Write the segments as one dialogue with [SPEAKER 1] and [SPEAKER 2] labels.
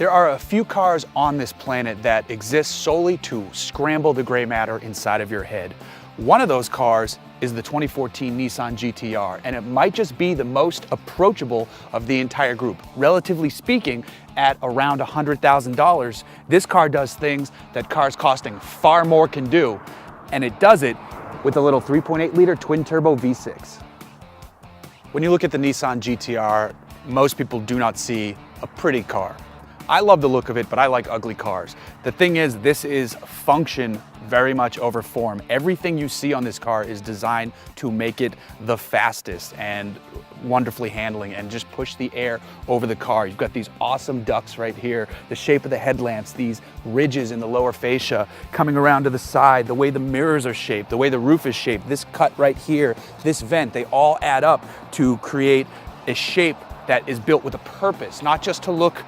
[SPEAKER 1] There are a few cars on this planet that exist solely to scramble the gray matter inside of your head. One of those cars is the 2014 Nissan GT-R, and it might just be the most approachable of the entire group. Relatively speaking, at around $100,000, this car does things that cars costing far more can do, and it does it with a little 3.8-liter twin-turbo V6. When you look at the Nissan GT-R, most people do not see a pretty car. I love the look of it, but I like ugly cars. The thing is, this is function very much over form. Everything you see on this car is designed to make it the fastest and wonderfully handling and just push the air over the car. You've got these awesome ducts right here, the shape of the headlamps, these ridges in the lower fascia coming around to the side, the way the mirrors are shaped, the way the roof is shaped, this cut right here, this vent, they all add up to create a shape that is built with a purpose, not just to look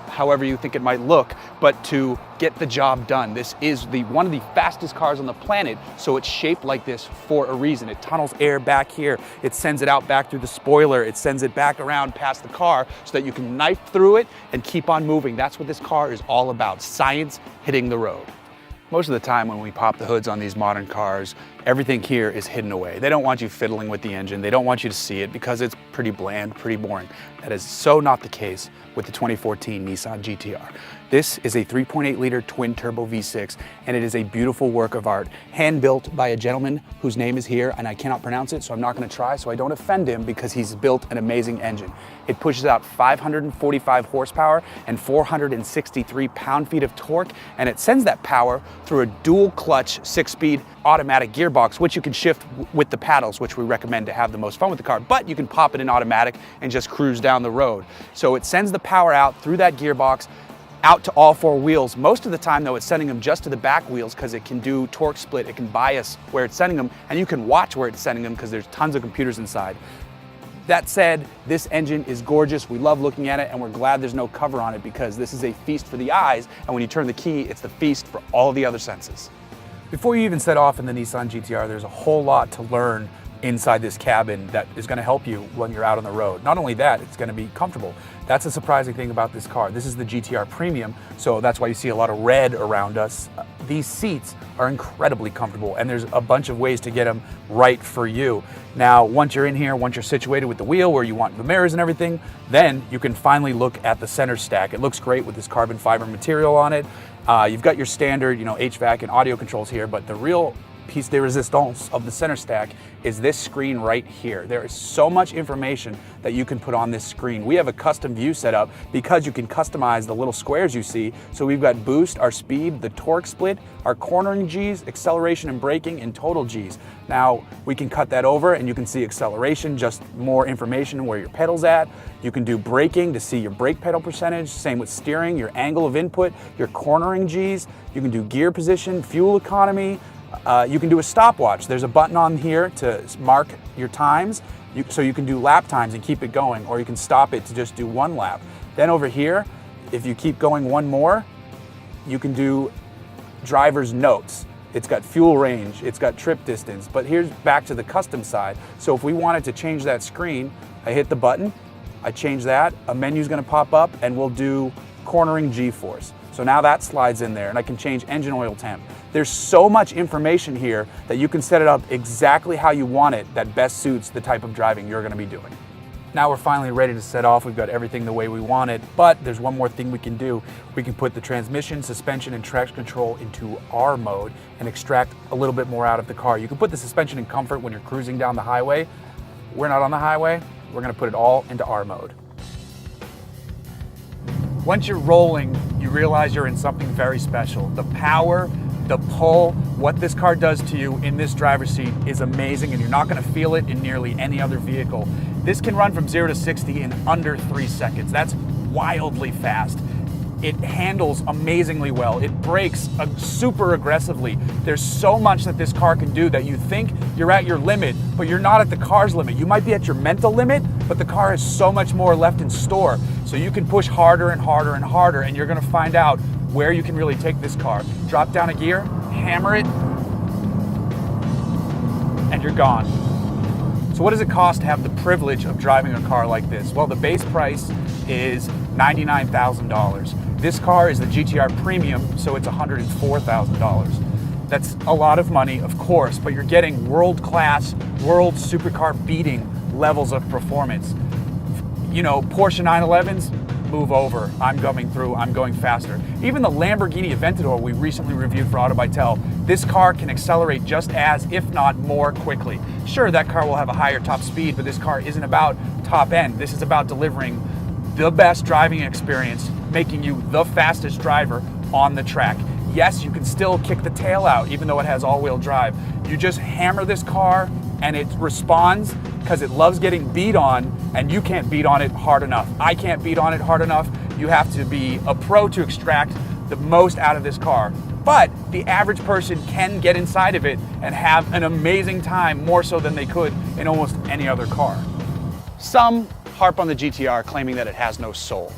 [SPEAKER 1] however you think it might look, but to get the job done. This is one of the fastest cars on the planet, so it's shaped like this for a reason. It tunnels air back here, it sends it out back through the spoiler, it sends it back around past the car so that you can knife through it and keep on moving. That's what this car is all about, science hitting the road. Most of the time when we pop the hoods on these modern cars, everything here is hidden away. They don't want you fiddling with the engine. They don't want you to see it because it's pretty bland, pretty boring. That is so not the case with the 2014 Nissan GT-R. This is a 3.8-liter twin-turbo V6, and it is a beautiful work of art, hand-built by a gentleman whose name is here, and I cannot pronounce it, so I'm not going to try, so I don't offend him, because he's built an amazing engine. It pushes out 545 horsepower and 463 pound-feet of torque, and it sends that power through a dual-clutch 6-speed automatic gearbox, which you can shift with the paddles, which we recommend to have the most fun with the car, but you can pop it in automatic and just cruise down the road. So it sends the power out through that gearbox, out to all four wheels. Most of the time though, it's sending them just to the back wheels because it can do torque split, it can bias where it's sending them, and you can watch where it's sending them because there's tons of computers inside. That said, this engine is gorgeous. We love looking at it, and we're glad there's no cover on it because this is a feast for the eyes, and when you turn the key, it's the feast for all the other senses. Before you even set off in the Nissan GT-R, there's a whole lot to learn inside this cabin that is going to help you when you're out on the road. Not only that, it's going to be comfortable. That's a surprising thing about this car. This is the GT-R Premium, so that's why you see a lot of red around us. These seats are incredibly comfortable, and there's a bunch of ways to get them right for you. Now, once you're in here, once you're situated with the wheel where you want the mirrors and everything, then you can finally look at the center stack. It looks great with this carbon fiber material on it. You've got your standard, HVAC and audio controls here, but the real piece de resistance of the center stack is this screen right here. There is so much information that you can put on this screen. We have a custom view set up because you can customize the little squares you see. So we've got boost, our speed, the torque split, our cornering G's, acceleration and braking, and total G's. Now we can cut that over and you can see acceleration, just more information where your pedal's at. You can do braking to see your brake pedal percentage, same with steering, your angle of input, your cornering G's. You can do gear position, fuel economy. You can do a stopwatch. There's a button on here to mark your times, so you can do lap times and keep it going, or you can stop it to just do one lap. Then over here, if you keep going one more, you can do driver's notes. It's got fuel range, it's got trip distance, but here's back to the custom side. So if we wanted to change that screen, I hit the button, I change that, a menu's gonna pop up, and we'll do cornering G-force. So now that slides in there, and I can change engine oil temp. There's so much information here that you can set it up exactly how you want it that best suits the type of driving you're going to be doing. Now we're finally ready to set off. We've got everything the way we want it, but there's one more thing we can do. We can put the transmission, suspension, and traction control into R mode and extract a little bit more out of the car. You can put the suspension in comfort when you're cruising down the highway. We're not on the highway. We're going to put it all into R mode. Once you're rolling, you realize you're in something very special. The power, the pull, what this car does to you in this driver's seat is amazing, and you're not going to feel it in nearly any other vehicle. This can run from 0 to 60 in under 3 seconds. That's wildly fast. It handles amazingly well. It brakes super aggressively. There's so much that this car can do that you think you're at your limit, but you're not at the car's limit. You might be at your mental limit, but the car has so much more left in store. So you can push harder and harder and harder, and you're gonna find out where you can really take this car. Drop down a gear, hammer it, and you're gone. So what does it cost to have the privilege of driving a car like this? Well, the base price is $99,000. This car is the GTR Premium, so it's $104,000. That's a lot of money, of course, but you're getting world-class, world supercar beating levels of performance. You know, Porsche 911s, move over. I'm going faster. Even the Lamborghini Aventador we recently reviewed for Auto by Tel, this car can accelerate just as, if not more quickly. Sure, that car will have a higher top speed, but this car isn't about top end. This is about delivering the best driving experience, making you the fastest driver on the track. Yes, you can still kick the tail out even though it has all-wheel drive. You just hammer this car and it responds because it loves getting beat on, and you can't beat on it hard enough. I can't beat on it hard enough. You have to be a pro to extract the most out of this car. But the average person can get inside of it and have an amazing time, more so than they could in almost any other car. Some harp on the GTR, claiming that it has no soul.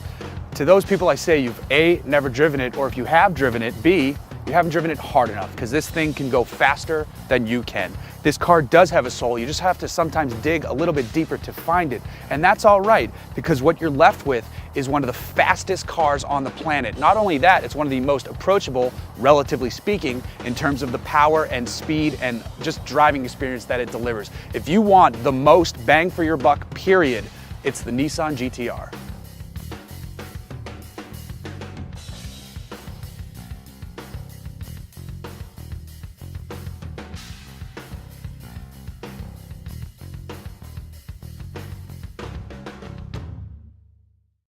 [SPEAKER 1] To those people, I say you've A, never driven it, or if you have driven it, B, you haven't driven it hard enough, because this thing can go faster than you can. This car does have a soul. You just have to sometimes dig a little bit deeper to find it. And that's all right, because what you're left with is one of the fastest cars on the planet. Not only that, it's one of the most approachable, relatively speaking, in terms of the power and speed and just driving experience that it delivers. If you want the most bang for your buck, period, it's the Nissan GTR.